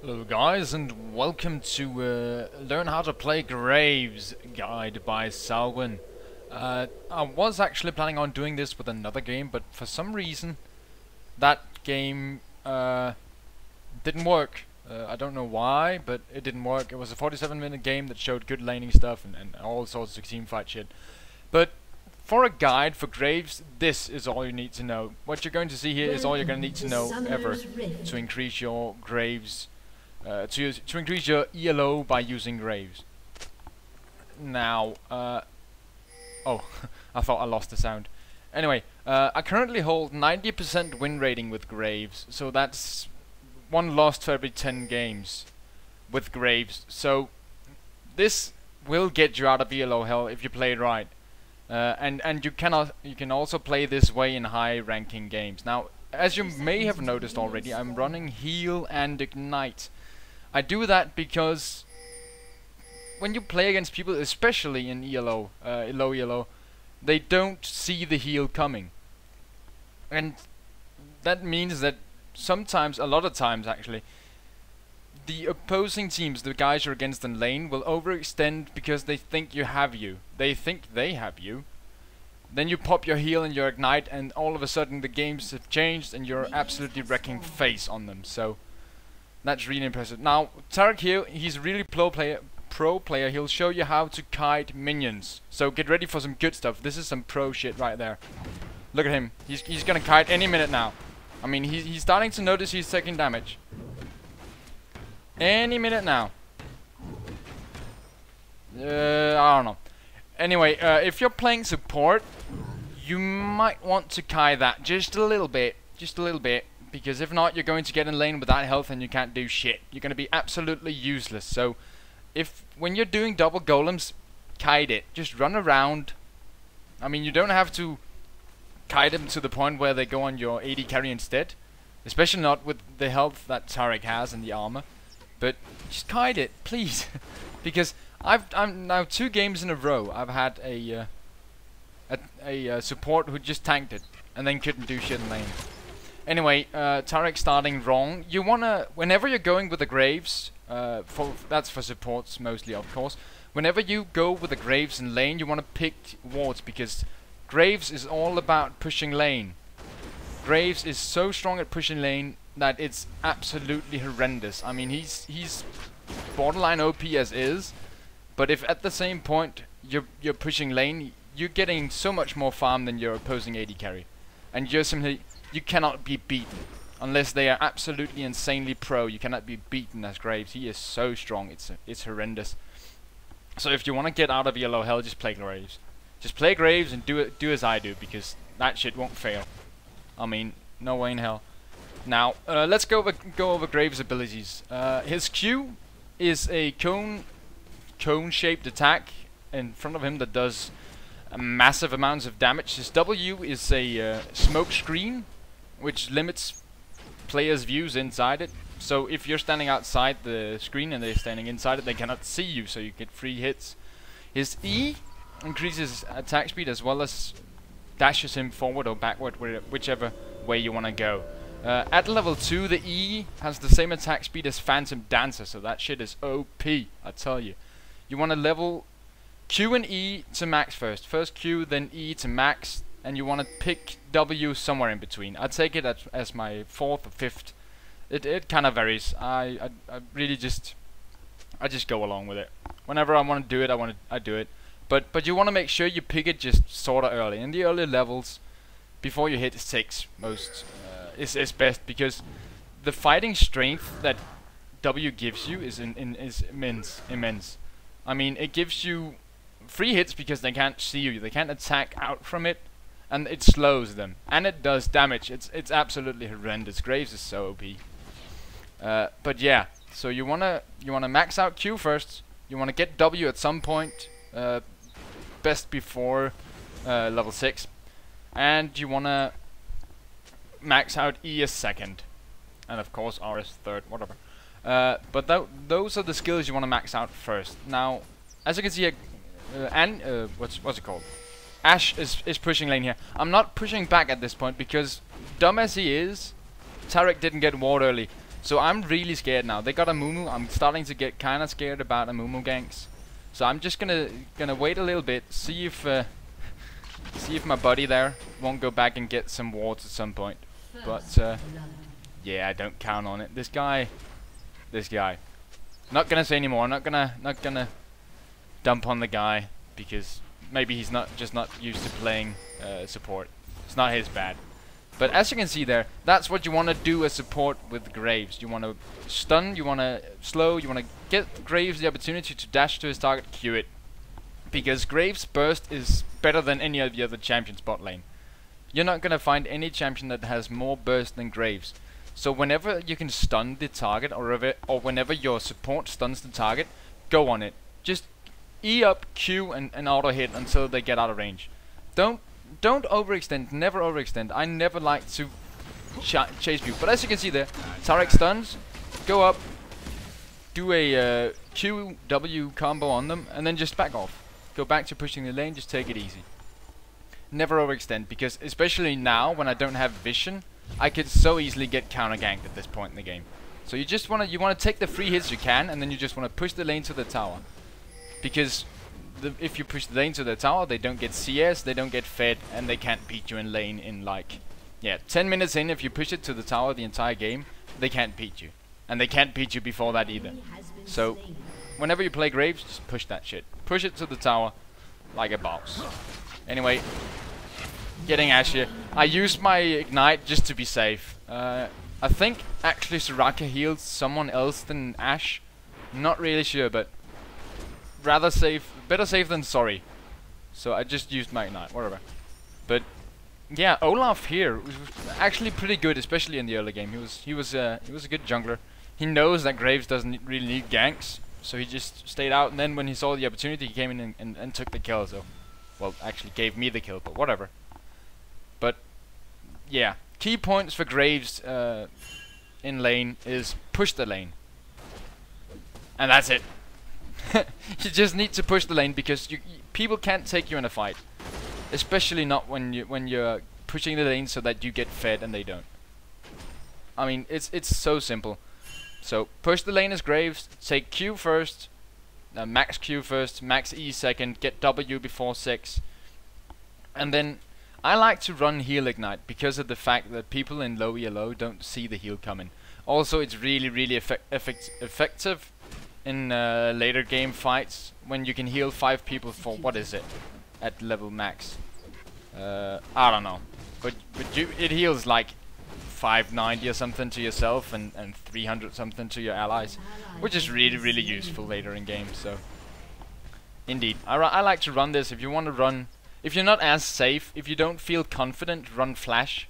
Hello guys, and welcome to Learn How to Play Graves guide by Salwyn. I was actually planning on doing this with another game, but for some reason that game didn't work. I don't know why, but it didn't work. It was a 47-minute game that showed good laning stuff and all sorts of teamfight shit. But for a guide for Graves, this is all you need to know. What you're going to see here is all you're going to need to know ever to increase your Graves. To increase your ELO by using Graves. Now, oh, I thought I lost the sound. Anyway, I currently hold 90% win rating with Graves, so that's one loss for every 10 games with Graves. So this will get you out of ELO hell if you play it right. And you can also play this way in high ranking games. Now, as you may have noticed already, I'm running heal and ignite. I do that because when you play against people, especially in ELO, low ELO, they don't see the heal coming. And that means that sometimes, a lot of times actually, the opposing teams, the guys you're against in lane, will overextend because they think you have you. They think they have you. Then you pop your heal and your ignite, and all of a sudden the games have changed and you're absolutely wrecking face on them. So that's really impressive. Now, Tarek here, he's a really pro player. He'll show you how to kite minions. So get ready for some good stuff. This is some pro shit right there. Look at him. He's gonna kite any minute now. I mean, he's starting to notice he's taking damage. Any minute now. I don't know. Anyway, if you're playing support, you might want to kite that just a little bit. Just a little bit. Because if not, you're going to get in lane without health and you can't do shit. You're going to be absolutely useless. So, when you're doing double golems, kite it. Just run around. I mean, you don't have to kite them to the point where they go on your AD carry instead. Especially not with the health that Tarek has and the armor. But just kite it, please. Because I'm now 2 games in a row. I've had a support who just tanked it and then couldn't do shit in lane. Anyway, Tarek starting wrong. You wanna, whenever you're going with the Graves, that's for supports mostly, of course. Whenever you go with the Graves in lane, you wanna pick wards, because Graves is all about pushing lane. Graves is so strong at pushing lane that it's absolutely horrendous. I mean, he's borderline OP as is, but if at the same point you're pushing lane, you're getting so much more farm than your opposing AD carry, and you're simply. You cannot be beaten unless they are absolutely insanely pro. You cannot be beaten as Graves. He is so strong. It's horrendous. So if you want to get out of yellow hell, just play Graves. Just play Graves and do as I do, because that shit won't fail. I mean, no way in hell. Now let's go over Graves' abilities. His Q is a cone-shaped attack in front of him that does massive amounts of damage. His W is a smoke screen, which limits players' views inside it. So if you're standing outside the screen and they're standing inside it, they cannot see you, so you get free hits. His E increases attack speed as well as dashes him forward or backward, whichever way you want to go. At level 2, the E has the same attack speed as Phantom Dancer, so that shit is OP, I tell you. You want to level Q and E to max first. First Q, then E to max. And you want to pick W somewhere in between. I take it as my 4th or 5th. It kind of varies. I really just go along with it. Whenever I want to do it, I do it. But you want to make sure you pick it just sorta early. In the early levels, before you hit 6, is best, because the fighting strength that W gives you is immense. I mean, it gives you free hits because they can't see you. They can't attack out from it. And it slows them, and it does damage. It's absolutely horrendous. Graves is so OP. But yeah, so you wanna max out Q first. You wanna get W at some point, best before level 6, and you wanna max out E as second, and of course R as third, whatever. But those are the skills you wanna max out first. Now, as you can see, what's it called? Ashe is pushing lane here. I'm not pushing back at this point because, dumb as he is, Tarek didn't get ward early. So I'm really scared now. They got a Mumu. I'm starting to get kind of scared about a Mumu ganks. So I'm just gonna wait a little bit, see if my buddy there won't go back and get some wards at some point. But yeah, I don't count on it. This guy. Not gonna say anymore. Not gonna dump on the guy because maybe he's not used to playing support. It's not his bad. But as you can see there, that's what you want to do as support with Graves. You want to stun, you want to slow, you want to get Graves the opportunity to dash to his target, Q it. Because Graves' burst is better than any of the other champions bot lane. You're not going to find any champion that has more burst than Graves. So whenever you can stun the target, or whenever your support stuns the target, go on it. Just E up, Q, and auto hit until they get out of range. Don't overextend, never overextend. I never like to chase people. But as you can see there, Tarek stuns, go up, do a QW combo on them, and then just back off. Go back to pushing the lane, just take it easy. Never overextend, because especially now when I don't have vision, I could so easily get counter ganked at this point in the game. So you just wanna take the free hits you can, and then you just wanna push the lane to the tower. Because if you push the lane to the tower, they don't get CS, they don't get fed, and they can't beat you in lane in like, yeah, 10 minutes in. If you push it to the tower the entire game, they can't beat you. And they can't beat you before that either. So, whenever you play Graves, just push that shit. Push it to the tower like a boss. Anyway, getting Ashe here. I used my Ignite just to be safe. I think actually Soraka healed someone else than Ashe. Not really sure, but rather safe, better safe than sorry. So I just used my Ignite, whatever. But yeah, Olaf here was actually pretty good, especially in the early game. He was a good jungler. He knows that Graves doesn't really need ganks, so he just stayed out. And then when he saw the opportunity, he came in and took the kill. So, well, actually gave me the kill, but whatever. But yeah, key points for Graves in lane is push the lane, and that's it. You just need to push the lane because people can't take you in a fight, especially not when you're pushing the lane so that you get fed and they don't. I mean, it's so simple. So push the lane as Graves, take Q first, max Q first, max E second, get W before 6, and then I like to run heal Ignite because of the fact that people in low ELO don't see the heal coming. Also, it's really effective in later game fights when you can heal 5 people for, what is it, at level max? I don't know, but it heals like 590 or something to yourself and 300 something to your allies, which is really useful later in game. So indeed, I like to run this. If you want to run, if you're not as safe, if you don't feel confident, run Flash,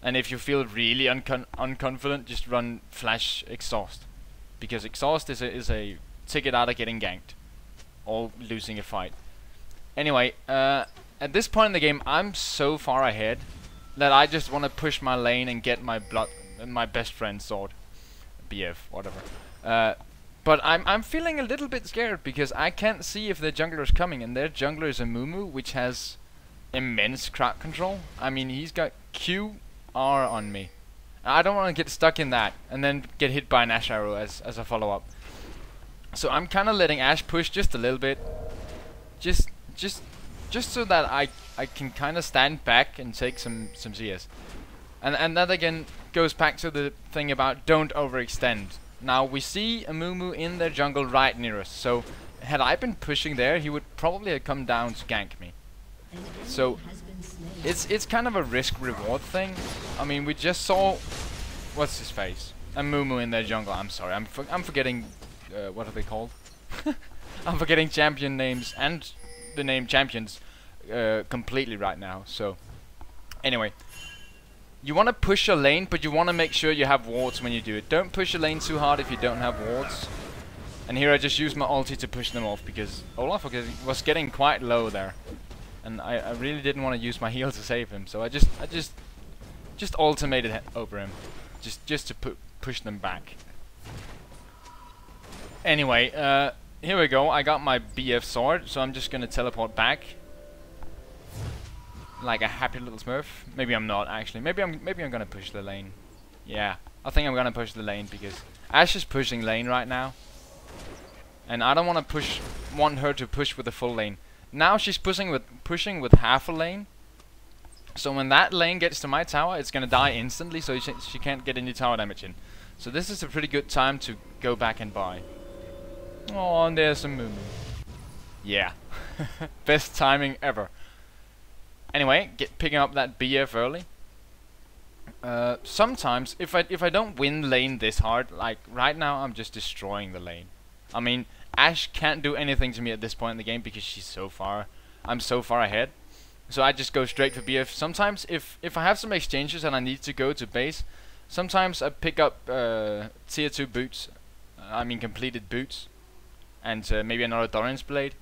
and if you feel really unconfident, just run Flash Exhaust. Because Exhaust is a ticket out of getting ganked or losing a fight. Anyway, at this point in the game, I'm so far ahead that I just want to push my lane and get my my best friend's sword, BF, whatever. But I'm feeling a little bit scared because I can't see if their jungler is coming, and their jungler is a Mumu, which has immense crowd control. I mean, he's got QR on me. I don't want to get stuck in that and then get hit by an Ashe arrow as a follow-up. So I'm kind of letting Ashe push just a little bit, just so that I can kind of stand back and take some CS. And that again goes back to the thing about don't overextend. Now we see a Mumu in their jungle right near us, so had I been pushing there, he would probably have come down to gank me. So it's kind of a risk-reward thing. I mean, we just saw, what's his face? A Mumu in their jungle. I'm sorry, I'm forgetting what are they called? I'm forgetting champion names and the name champions completely right now. So anyway, you want to push your lane, but you want to make sure you have wards when you do it. Don't push your lane too hard if you don't have wards. And here I just used my ulti to push them off because Olaf was getting quite low there. And I really didn't want to use my heal to save him, so I just ultimated over him, just to push them back. Anyway, here we go. I got my BF sword, so I'm just gonna teleport back, like a happy little Smurf. Maybe I'm not actually. Maybe I'm gonna push the lane. Yeah, I think I'm gonna push the lane because Ashe is pushing lane right now, and I don't want her to push with the full lane. Now she's pushing with half a lane. So when that lane gets to my tower, it's gonna die instantly. So she can't get any tower damage in. So this is a pretty good time to go back and buy. Oh, and there's some Moo Moo. Yeah, best timing ever. Anyway, picking up that BF early. Sometimes if I don't win lane this hard, like right now, I'm just destroying the lane. I mean, Ashe can't do anything to me at this point in the game because I'm so far ahead. So I just go straight for BF. Sometimes if I have some exchanges and I need to go to base, sometimes I pick up tier 2 boots. I mean completed boots, and maybe another Doran's blade.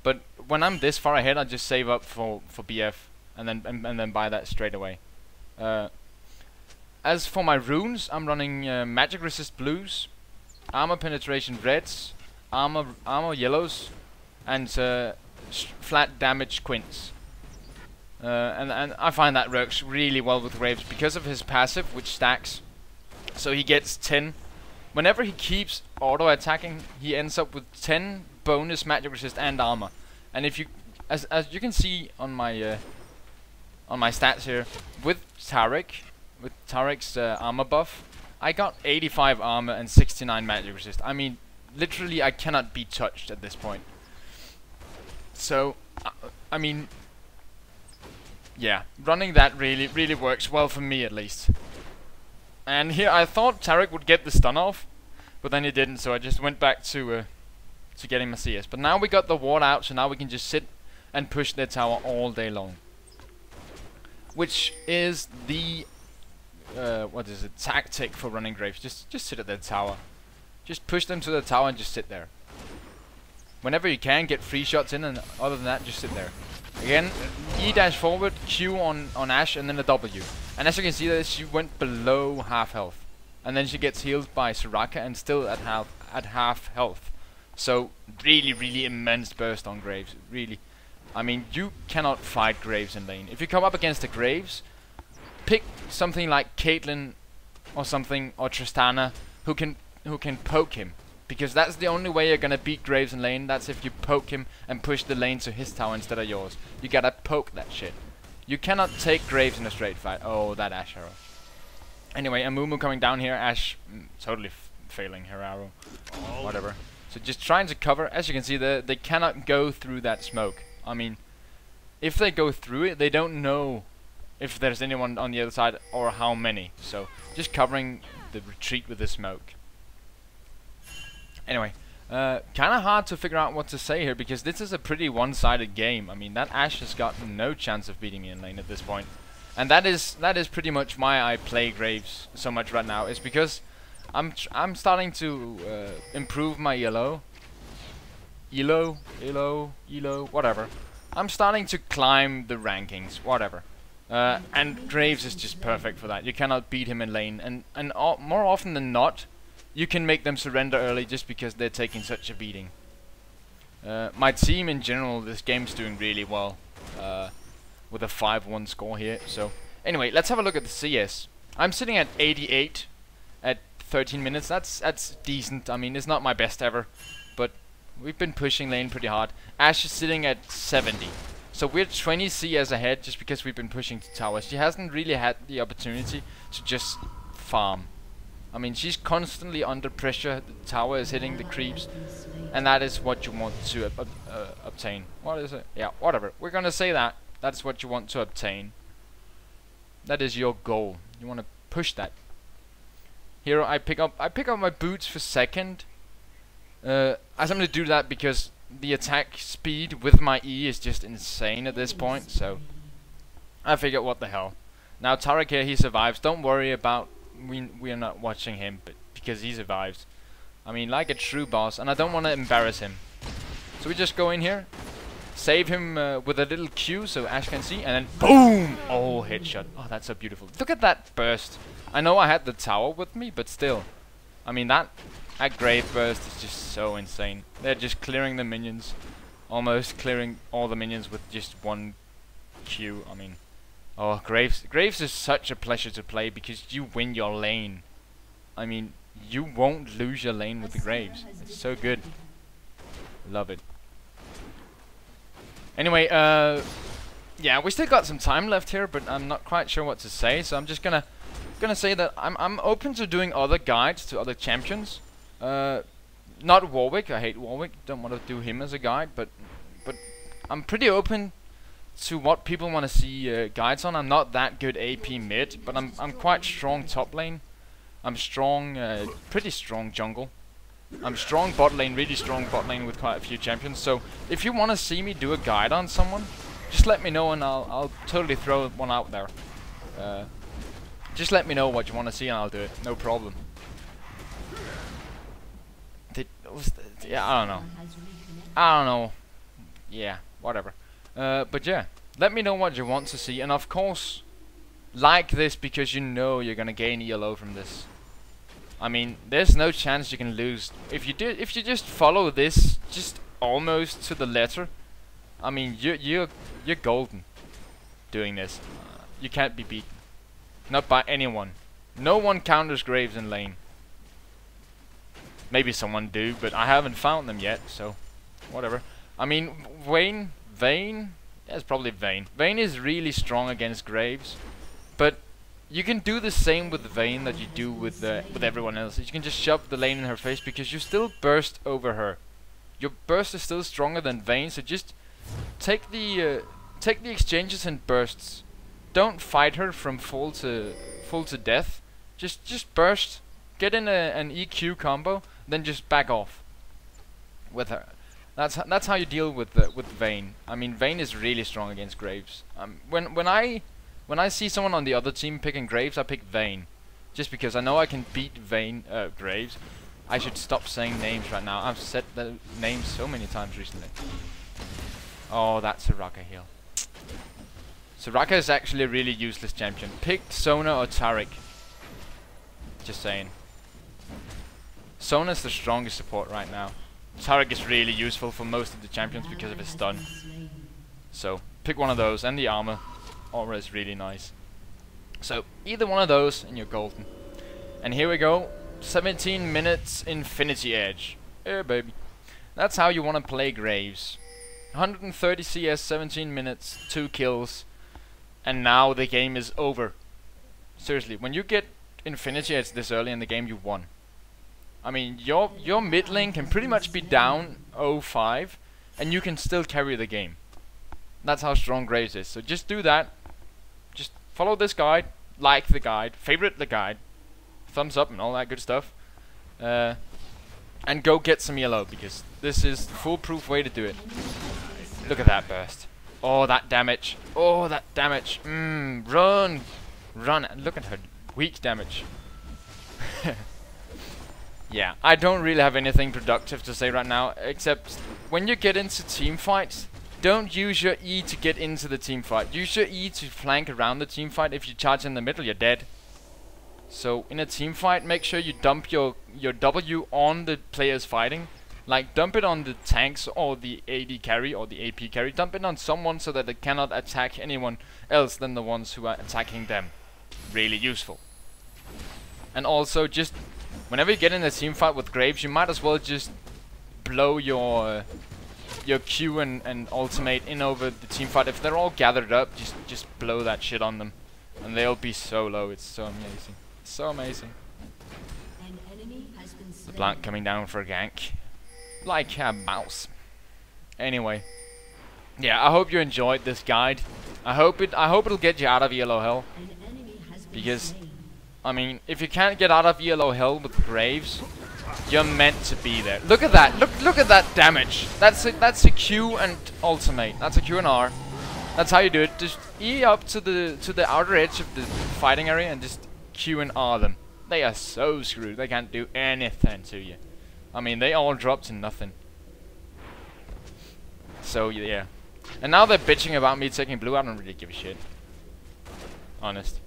But when I'm this far ahead, I just save up for BF and then buy that straight away. As for my runes, I'm running magic resist blues, armor penetration reds, armor yellows, and flat damage quints. And I find that works really well with Graves because of his passive, which stacks. So he gets 10. Whenever he keeps auto attacking, he ends up with 10 bonus magic resist and armor. And if you, as you can see on my stats here, with Tarek's armor buff, I got 85 armor and 69 magic resist. I mean, literally, I cannot be touched at this point. So, I mean, yeah, running that really works well for me at least. And here I thought Tarek would get the stun off, but then he didn't, so I just went back to getting my CS. But now we got the ward out, so now we can just sit and push their tower all day long. Which is the what is it, tactic for running Graves. Just sit at their tower. Just push them to the tower and just sit there. Whenever you can, get free shots in, and other than that, just sit there. Again, E dash forward, Q on Ashe, and then a W. And as you can see, that she went below half health, and then she gets healed by Soraka and still at half health. So really immense burst on Graves. Really, I mean, you cannot fight Graves in lane. If you come up against a Graves, pick something like Caitlyn or something, or Tristana, who can poke him. Because that's the only way you're gonna beat Graves in lane. That's if you poke him and push the lane to his tower instead of yours. You gotta poke that shit. You cannot take Graves in a straight fight. Oh, that Ashe arrow. Anyway, a Moo Moo coming down here. Ashe totally failing her arrow. Whatever. So just trying to cover. As you can see, they cannot go through that smoke. I mean, if they go through it, they don't know if there's anyone on the other side or how many. So just covering the retreat with the smoke. Anyway, kind of hard to figure out what to say here because this is a pretty one-sided game. I mean, that Ashe has got no chance of beating me in lane at this point, and that is pretty much why I play Graves so much right now. Is because I'm starting to improve my ELO, whatever. I'm starting to climb the rankings, whatever. And Graves is just perfect for that. You cannot beat him in lane, and more often than not, you can make them surrender early just because they're taking such a beating. My team in general, this game's doing really well with a 5-1 score here. So anyway, let's have a look at the CS. I'm sitting at 88 at 13 minutes. That's decent. I mean, it's not my best ever, but we've been pushing lane pretty hard. Ashe is sitting at 70. So we're 20 CS ahead just because we've been pushing to tower. She hasn't really had the opportunity to just farm. I mean, she's constantly under pressure. The tower is hitting the creeps, and that is what you want to obtain. What is it? Yeah, whatever. We're gonna say that. That's what you want to obtain. That is your goal. You want to push that. Here I pick up my boots for second. I simply do that because the attack speed with my E is just insane at this point. So I figure, what the hell. Now Tarek here, he survives. Don't worry about. We are not watching him, but because he survives. I mean, like a true boss, and I don't want to embarrass him. So we just go in here, save him with a little Q so Ashe can see, and then boom! Oh, headshot. Oh, that's so beautiful. Look at that burst. I know I had the tower with me, but still. I mean, that Grave burst is just so insane. They're just clearing the minions. Almost clearing all the minions with just one Q. I mean, oh, Graves is such a pleasure to play because you win your lane. I mean, you won't lose your lane with the Graves. It's so good. Love it. Anyway, yeah, we still got some time left here, but I'm not quite sure what to say, so I'm just gonna say that I'm open to doing other guides to other champions. Not Warwick. I hate Warwick. Don't want to do him as a guide, but I'm pretty open to what people want to see guides on. I'm not that good AP mid, but I'm quite strong top lane. I'm strong, pretty strong jungle. I'm strong bot lane, really strong bot lane with quite a few champions. So if you want to see me do a guide on someone, just let me know and I'll totally throw one out there. Just let me know what you want to see and I'll do it. No problem. Yeah, I don't know. I don't know. Yeah, whatever. But yeah, let me know what you want to see, and of course, like this because you know you're gonna gain ELO from this. I mean, there's no chance you can lose if you just follow this just almost to the letter. I mean, you're golden doing this. You can't be beaten, not by anyone. No one counters Graves in lane. Maybe someone do, but I haven't found them yet, so whatever. I mean, Vayne. Yeah, it's probably Vayne. Vayne is really strong against Graves, but you can do the same with Vayne that you do with everyone else. You can just shove the lane in her face because you still burst over her. Your burst is still stronger than Vayne, so just take the exchanges and bursts. Don't fight her from full to death. Just burst, get in an EQ combo, then just back off with her. That's how you deal with Vayne. I mean, Vayne is really strong against Graves. When I see someone on the other team picking Graves, I pick Vayne, just because I know I can beat Graves. I should stop saying names right now. I've said the names so many times recently. Oh, that's Soraka heal. Soraka is actually a really useless champion. Pick Sona or Taric. Just saying. Sona's the strongest support right now. Taric is really useful for most of the champions because of his stun. So, pick one of those, and the armor. Aura is really nice. So, either one of those, and you're golden. And here we go. 17 minutes Infinity Edge. Yeah, baby. That's how you want to play Graves. 130 CS, 17 minutes, 2 kills. And now the game is over. Seriously, when you get Infinity Edge this early in the game, you won. I mean, your mid lane can pretty much be down 0-5, and you can still carry the game. That's how strong Graves is. So just do that. Just follow this guide, like the guide, favorite the guide, thumbs up and all that good stuff, and go get some ELO, because this is the foolproof way to do it. Look at that burst. Oh, that damage. Oh, that damage. Run. Run. Look at her weak damage. Yeah, I don't really have anything productive to say right now, except when you get into team fights, don't use your E to get into the team fight. Use your E to flank around the team fight. If you charge in the middle, you're dead. So in a team fight, make sure you dump your W on the players fighting. Like, dump it on the tanks or the AD carry or the AP carry. Dump it on someone so that they cannot attack anyone else than the ones who are attacking them. Really useful. And also, just whenever you get in a team fight with Graves, you might as well just blow your Q and ultimate in over the team fight. If they're all gathered up, just blow that shit on them, and they'll be so low. It's so amazing. It's so amazing. The Blanc coming down for a gank, like a mouse. Anyway, yeah, I hope you enjoyed this guide. I hope it'll get you out of ELO hell, because I mean, if you can't get out of ELO hell with Graves, you're meant to be there. Look at that! Look at that damage! That's a Q and ultimate. That's a Q and R. That's how you do it. Just E up to the outer edge of the fighting area and just Q and R them. They are so screwed. They can't do anything to you. I mean, they all drop to nothing. So yeah. And now they're bitching about me taking blue. I don't really give a shit. Honest.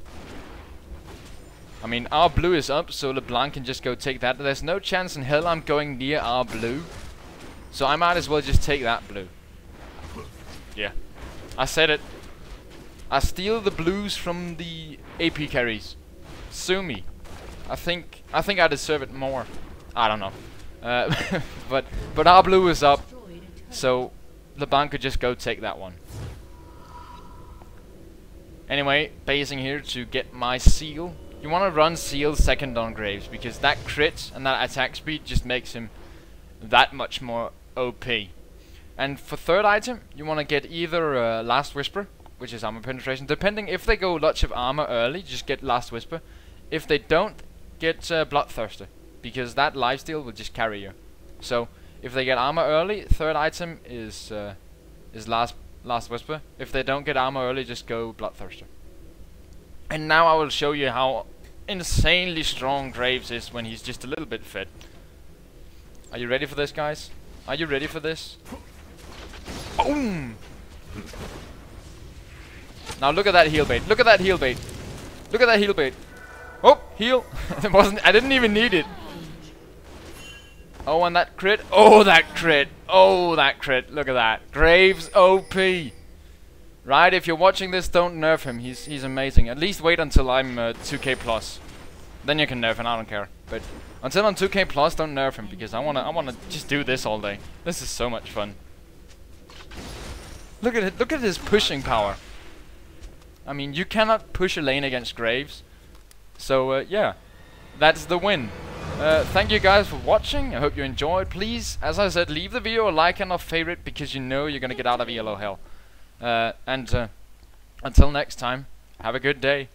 I mean, our blue is up, so LeBlanc can just go take that. There's no chance in hell I'm going near our blue, so I might as well just take that blue. Yeah, I said it. I steal the blues from the AP carries. Sue me. I think I deserve it more. I don't know. But our blue is up, so LeBlanc could just go take that one. Anyway, basing here to get my seal. You want to run seal second on Graves, because that crit and that attack speed just makes him that much more OP. And for third item, you want to get either Last Whisper, which is armor penetration. Depending if they go Lodge of Armor early, just get Last Whisper. If they don't, get Bloodthirster, because that lifesteal will just carry you. So if they get armor early, third item is Last Whisper. If they don't get armor early, just go Bloodthirster. And now I will show you how insanely strong Graves is when he's just a little bit fed. Are you ready for this, guys? Are you ready for this? Boom! Now look at that heal bait. Look at that heal bait. Look at that heal bait. Oh, heal. It wasn't. I didn't even need it. Oh, and that crit. Oh, that crit. Oh, that crit. Look at that. Graves OP. Right, if you're watching this, don't nerf him. He's amazing. At least wait until I'm 2k plus. Then you can nerf him. I don't care. But until I'm 2k plus, don't nerf him, because I wanna just do this all day. This is so much fun. Look at it. Look at his pushing power. I mean, you cannot push a lane against Graves. So yeah, that's the win. Thank you guys for watching. I hope you enjoyed. Please, as I said, leave the video a like and a favorite, because you know you're gonna get out of ELO hell. And until next time, have a good day.